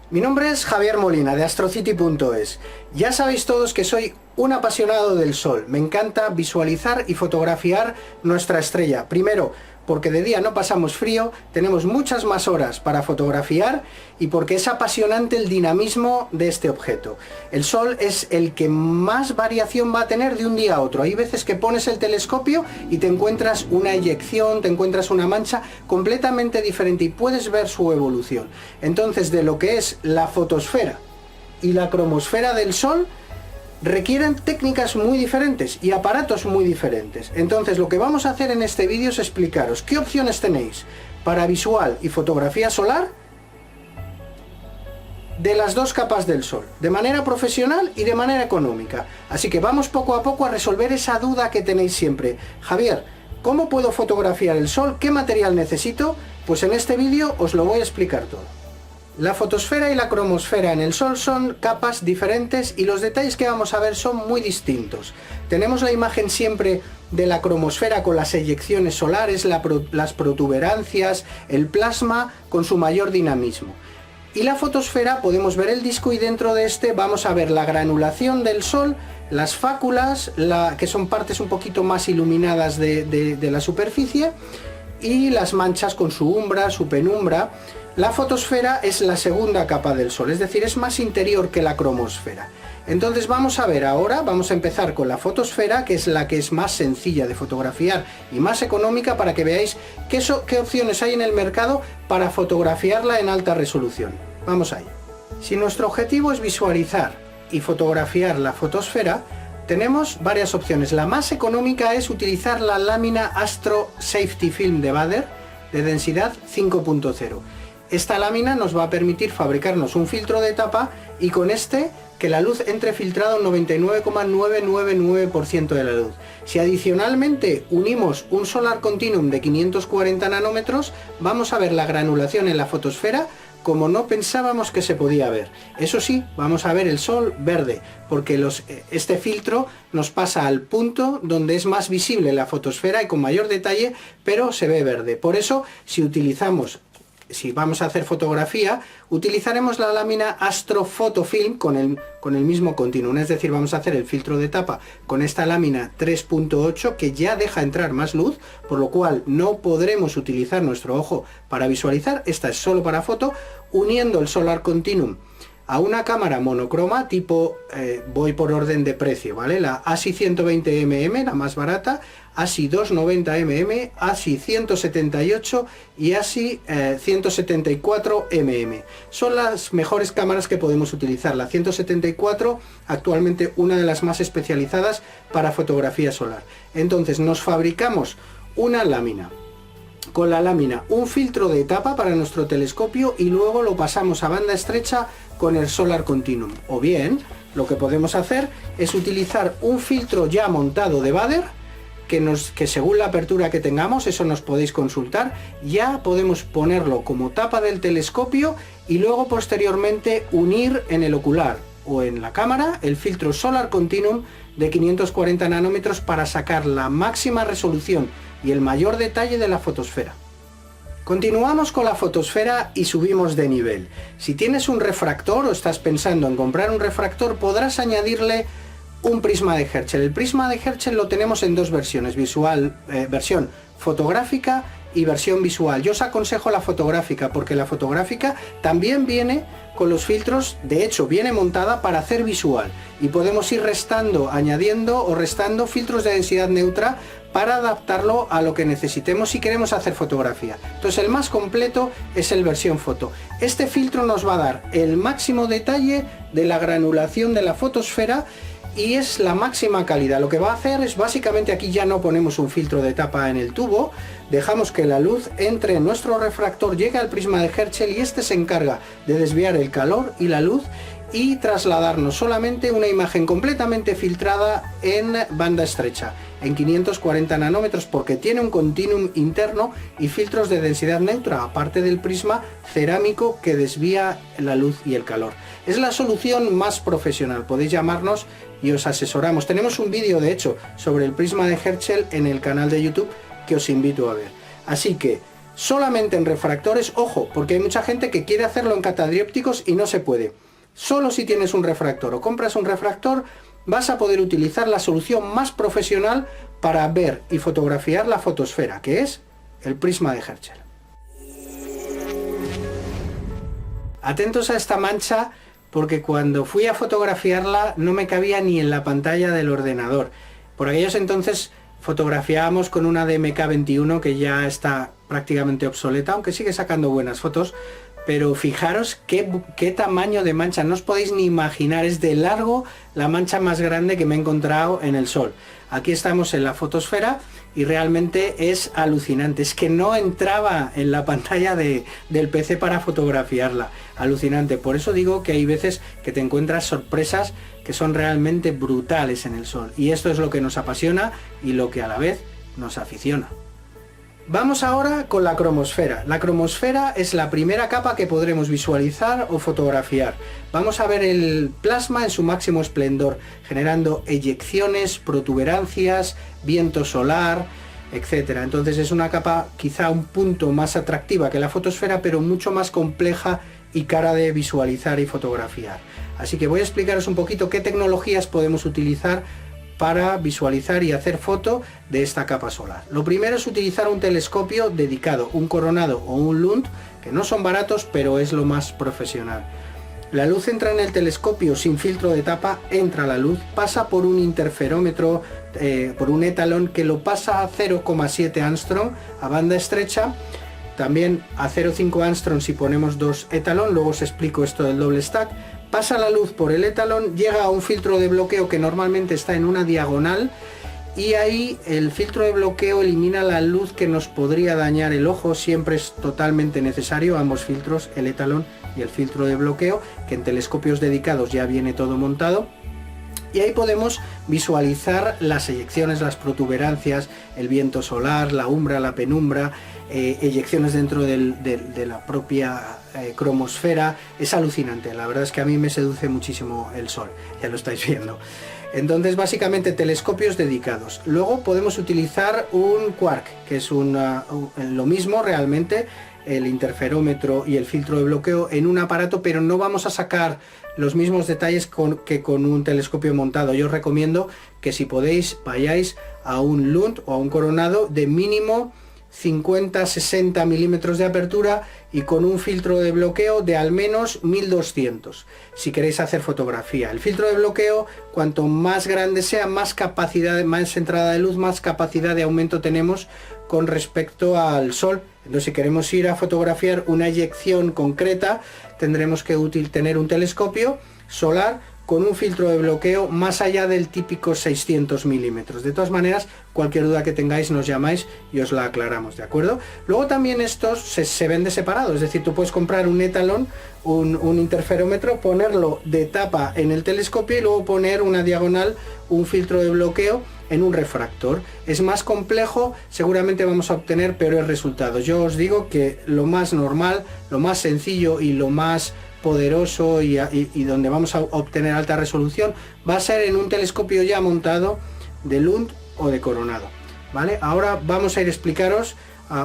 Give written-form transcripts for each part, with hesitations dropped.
Mi nombre es Javier Molina de astrocity.es. Ya sabéis todos que soy un apasionado del Sol. Me encanta visualizar y fotografiar nuestra estrella. Primero, porque de día no pasamos frío, tenemos muchas más horas para fotografiar y porque es apasionante el dinamismo de este objeto. El Sol es el que más variación va a tener de un día a otro. Hay veces que pones el telescopio y te encuentras una eyección, te encuentras una mancha completamente diferente y puedes ver su evolución. Entonces, de lo que es la fotosfera y la cromosfera del Sol, requieren técnicas muy diferentes y aparatos muy diferentes. Entonces lo que vamos a hacer en este vídeo es explicaros qué opciones tenéis para visual y fotografía solar de las dos capas del Sol, de manera profesional y de manera económica. Así que vamos poco a poco a resolver esa duda que tenéis siempre. Javier, ¿cómo puedo fotografiar el Sol? ¿Qué material necesito? Pues en este vídeo os lo voy a explicar todo. La fotosfera y la cromosfera en el Sol son capas diferentes y los detalles que vamos a ver son muy distintos. Tenemos la imagen siempre de la cromosfera con las eyecciones solares, las protuberancias, el plasma con su mayor dinamismo. Y la fotosfera podemos ver el disco y dentro de este vamos a ver la granulación del Sol, las fáculas, que son partes un poquito más iluminadas de la superficie, y las manchas con su umbra, su penumbra. La fotosfera es la segunda capa del Sol, es decir, es más interior que la cromosfera. Entonces vamos a ver ahora, vamos a empezar con la fotosfera, que es la que es más sencilla de fotografiar y más económica, para que veáis qué opciones hay en el mercado para fotografiarla en alta resolución. Vamos allá. Si nuestro objetivo es visualizar y fotografiar la fotosfera, tenemos varias opciones. La más económica es utilizar la lámina Astro Safety Film de Baader de densidad 5.0. Esta lámina nos va a permitir fabricarnos un filtro de tapa y con este que la luz entre filtrada un 99,999% de la luz. Si adicionalmente unimos un Solar Continuum de 540 nanómetros, vamos a ver la granulación en la fotosfera como no pensábamos que se podía ver. Eso sí, vamos a ver el Sol verde, porque este filtro nos pasa al punto donde es más visible la fotosfera y con mayor detalle, pero se ve verde. Por eso, si vamos a hacer fotografía, utilizaremos la lámina Astro Photofilm con el mismo continuum, es decir, vamos a hacer el filtro de tapa con esta lámina 3.8 que ya deja entrar más luz, por lo cual no podremos utilizar nuestro ojo para visualizar. Esta es solo para foto, uniendo el Solar Continuum a una cámara monocroma tipo, voy por orden de precio, ¿vale? La ASI 120mm, la más barata, ASI 290mm, ASI 178 y ASI 174mm. Son las mejores cámaras que podemos utilizar. La 174, actualmente una de las más especializadas para fotografía solar. Entonces nos fabricamos una lámina, con la lámina un filtro de etapa para nuestro telescopio y luego lo pasamos a banda estrecha con el Solar Continuum. O bien, lo que podemos hacer es utilizar un filtro ya montado de Baader, que según la apertura que tengamos, eso nos podéis consultar, ya podemos ponerlo como tapa del telescopio y luego posteriormente unir en el ocular o en la cámara el filtro Solar Continuum de 540 nanómetros para sacar la máxima resolución y el mayor detalle de la fotosfera. Continuamos con la fotosfera y subimos de nivel. Si tienes un refractor o estás pensando en comprar un refractor, podrás añadirle un prisma de Herschel. El prisma de Herschel lo tenemos en dos versiones, versión fotográfica y versión visual. Yo os aconsejo la fotográfica porque la fotográfica también viene con los filtros, de hecho viene montada para hacer visual y podemos ir añadiendo o restando filtros de densidad neutra para adaptarlo a lo que necesitemos si queremos hacer fotografía. Entonces el más completo es el versión foto. Este filtro nos va a dar el máximo detalle de la granulación de la fotosfera y es la máxima calidad. Lo que va a hacer es, básicamente, aquí ya no ponemos un filtro de tapa en el tubo, dejamos que la luz entre en nuestro refractor, llegue al prisma de Herschel y este se encarga de desviar el calor y la luz y trasladarnos solamente una imagen completamente filtrada en banda estrecha, en 540 nanómetros, porque tiene un continuum interno y filtros de densidad neutra, aparte del prisma cerámico que desvía la luz y el calor. Es la solución más profesional, podéis llamarnos y os asesoramos. Tenemos un vídeo, de hecho, sobre el prisma de Herschel en el canal de YouTube que os invito a ver. Así que solamente en refractores, ojo, porque hay mucha gente que quiere hacerlo en catadiópticos y no se puede. Solo si tienes un refractor o compras un refractor, vas a poder utilizar la solución más profesional para ver y fotografiar la fotosfera, que es el prisma de Herschel. Atentos a esta mancha, porque cuando fui a fotografiarla no me cabía ni en la pantalla del ordenador. Por aquellos entonces fotografiábamos con una DMK-21 que ya está prácticamente obsoleta, aunque sigue sacando buenas fotos, pero fijaros qué tamaño de mancha, no os podéis ni imaginar, es de largo la mancha más grande que me he encontrado en el sol. Aquí estamos en la fotosfera y realmente es alucinante, es que no entraba en la pantalla del PC para fotografiarla, alucinante. Por eso digo que hay veces que te encuentras sorpresas que son realmente brutales en el sol, y esto es lo que nos apasiona y lo que a la vez nos aficiona. Vamos ahora con la cromosfera. La cromosfera es la primera capa que podremos visualizar o fotografiar. Vamos a ver el plasma en su máximo esplendor, generando eyecciones, protuberancias, viento solar, etc. Entonces es una capa quizá un punto más atractiva que la fotosfera, pero mucho más compleja y cara de visualizar y fotografiar. Así que voy a explicaros un poquito qué tecnologías podemos utilizar para visualizar y hacer foto de esta capa solar. Lo primero es utilizar un telescopio dedicado, un coronado o un Lund, que no son baratos, pero es lo más profesional. La luz entra en el telescopio sin filtro de tapa, entra la luz, pasa por un interferómetro, por un etalón que lo pasa a 0,7 Armstrong a banda estrecha, también a 0,5 Armstrong si ponemos dos etalón, luego os explico esto del doble stack. Pasa la luz por el etalón, llega a un filtro de bloqueo que normalmente está en una diagonal, y ahí el filtro de bloqueo elimina la luz que nos podría dañar el ojo. Siempre es totalmente necesario ambos filtros, el etalón y el filtro de bloqueo, que en telescopios dedicados ya viene todo montado. Y ahí podemos visualizar las eyecciones, las protuberancias, el viento solar, la umbra, la penumbra, eyecciones dentro de la propia cromosfera. Es alucinante, la verdad es que a mí me seduce muchísimo el sol, ya lo estáis viendo. Entonces básicamente telescopios dedicados. Luego podemos utilizar un quark, que es lo mismo realmente, el interferómetro y el filtro de bloqueo en un aparato, pero no vamos a sacar los mismos detalles que con un telescopio montado. Yo os recomiendo que si podéis vayáis a un Lund o a un coronado de mínimo 50-60 milímetros de apertura y con un filtro de bloqueo de al menos 1200 si queréis hacer fotografía. El filtro de bloqueo, cuanto más grande sea, más capacidad, más entrada de luz, más capacidad de aumento tenemos con respecto al sol. Entonces si queremos ir a fotografiar una eyección concreta, tendremos que tener un telescopio solar con un filtro de bloqueo más allá del típico 600 milímetros. De todas maneras, cualquier duda que tengáis nos llamáis y os la aclaramos, ¿de acuerdo? Luego también estos se venden separados, es decir, tú puedes comprar un etalón, un interferómetro, ponerlo de tapa en el telescopio y luego poner una diagonal, un filtro de bloqueo en un refractor. Es más complejo, seguramente vamos a obtener peores resultados. Yo os digo que lo más normal, lo más sencillo y lo más poderoso y donde vamos a obtener alta resolución va a ser en un telescopio ya montado de Lund o de coronado, ¿vale? Ahora vamos a ir a explicaros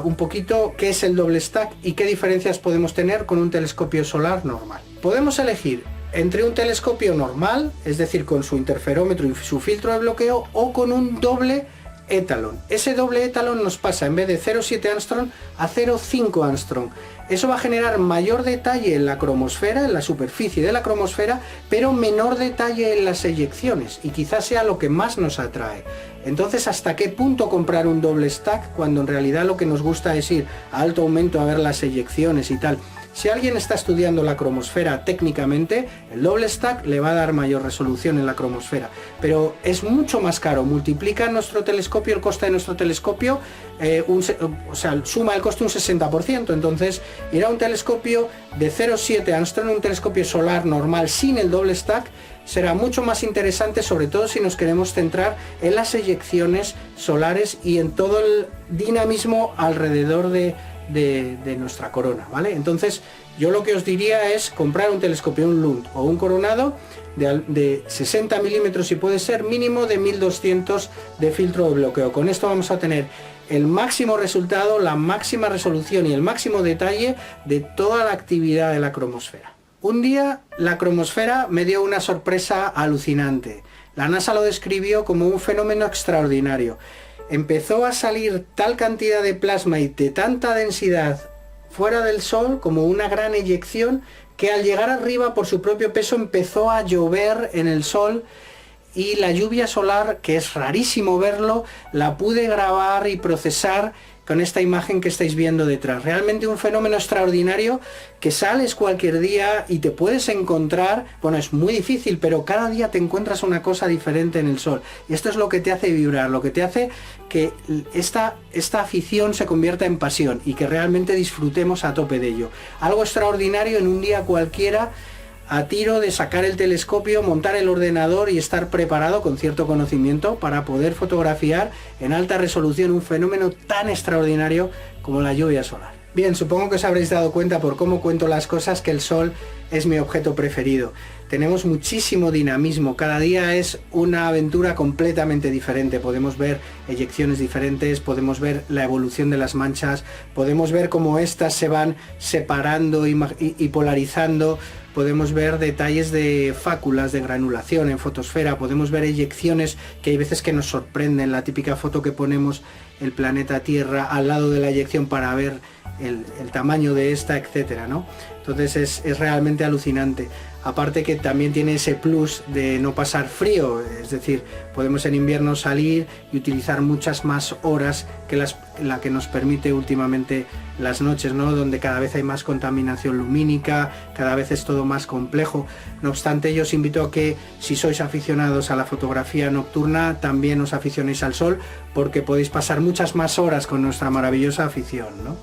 un poquito qué es el doble stack y qué diferencias podemos tener con un telescopio solar normal. Podemos elegir entre un telescopio normal, es decir, con su interferómetro y su filtro de bloqueo, o con un doble etalón. Ese doble etalón nos pasa en vez de 0,7 Armstrong a 0,5 Armstrong. Eso va a generar mayor detalle en la cromosfera, en la superficie de la cromosfera, pero menor detalle en las eyecciones, y quizás sea lo que más nos atrae. Entonces, ¿hasta qué punto comprar un doble stack cuando en realidad lo que nos gusta es ir a alto aumento a ver las eyecciones y tal? Si alguien está estudiando la cromosfera técnicamente, el doble stack le va a dar mayor resolución en la cromosfera, pero es mucho más caro, multiplica nuestro telescopio, el coste de nuestro telescopio, o sea, suma el coste un 60%, entonces ir a un telescopio de 0,7 Armstrong, un telescopio solar normal sin el doble stack, será mucho más interesante, sobre todo si nos queremos centrar en las eyecciones solares y en todo el dinamismo alrededor de nuestra corona, ¿vale? Entonces Yo lo que os diría es comprar un telescopio, un Lund o un Coronado de 60 milímetros, si puede ser, mínimo de 1200 de filtro de bloqueo. Con esto vamos a tener el máximo resultado, la máxima resolución y el máximo detalle de toda la actividad de la cromosfera. Un día la cromosfera me dio una sorpresa alucinante. La NASA lo describió como un fenómeno extraordinario. Empezó a salir tal cantidad de plasma y de tanta densidad fuera del Sol, como una gran eyección, que al llegar arriba por su propio peso empezó a llover en el Sol, y la lluvia solar, que es rarísimo verlo, la pude grabar y procesar con esta imagen que estáis viendo detrás. Realmente un fenómeno extraordinario, que sales cualquier día y te puedes encontrar, bueno, es muy difícil, pero cada día te encuentras una cosa diferente en el Sol. Y esto es lo que te hace vibrar, lo que te hace que esta afición se convierta en pasión y que realmente disfrutemos a tope de ello. Algo extraordinario en un día cualquiera, a tiro de sacar el telescopio, montar el ordenador y estar preparado con cierto conocimiento para poder fotografiar en alta resolución un fenómeno tan extraordinario como la lluvia solar. Bien, supongo que os habréis dado cuenta por cómo cuento las cosas que el Sol es mi objeto preferido. Tenemos muchísimo dinamismo, cada día es una aventura completamente diferente. Podemos ver eyecciones diferentes, podemos ver la evolución de las manchas, podemos ver cómo éstas se van separando y polarizando. Podemos ver detalles de fáculas de granulación en fotosfera, podemos ver eyecciones que hay veces que nos sorprenden, la típica foto que ponemos el planeta Tierra al lado de la eyección para ver el tamaño de esta, etcétera, ¿no? Entonces es realmente alucinante. Aparte que también tiene ese plus de no pasar frío, es decir, podemos en invierno salir y utilizar muchas más horas que la que nos permite últimamente las noches, ¿no? Donde cada vez hay más contaminación lumínica, cada vez es todo más complejo. No obstante, yo os invito a que, si sois aficionados a la fotografía nocturna, también os aficionéis al Sol, porque podéis pasar muchas más horas con nuestra maravillosa afición, ¿no?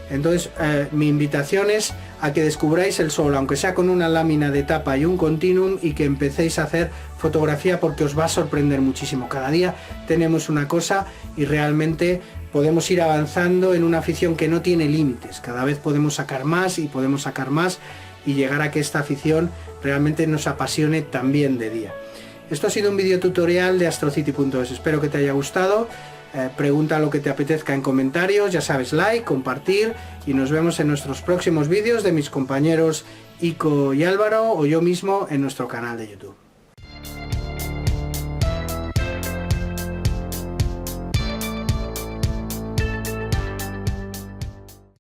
Entonces mi invitación es a que descubráis el Sol, aunque sea con una lámina de tapa y un continuum, y que empecéis a hacer fotografía, porque os va a sorprender muchísimo. Cada día tenemos una cosa y realmente podemos ir avanzando en una afición que no tiene límites. Cada vez podemos sacar más y podemos sacar más y llegar a que esta afición realmente nos apasione también de día. Esto ha sido un vídeo tutorial de astrocity.es. Espero que te haya gustado. Pregunta lo que te apetezca en comentarios, ya sabes, like, compartir, y nos vemos en nuestros próximos vídeos de mis compañeros Ico y Álvaro o yo mismo en nuestro canal de YouTube.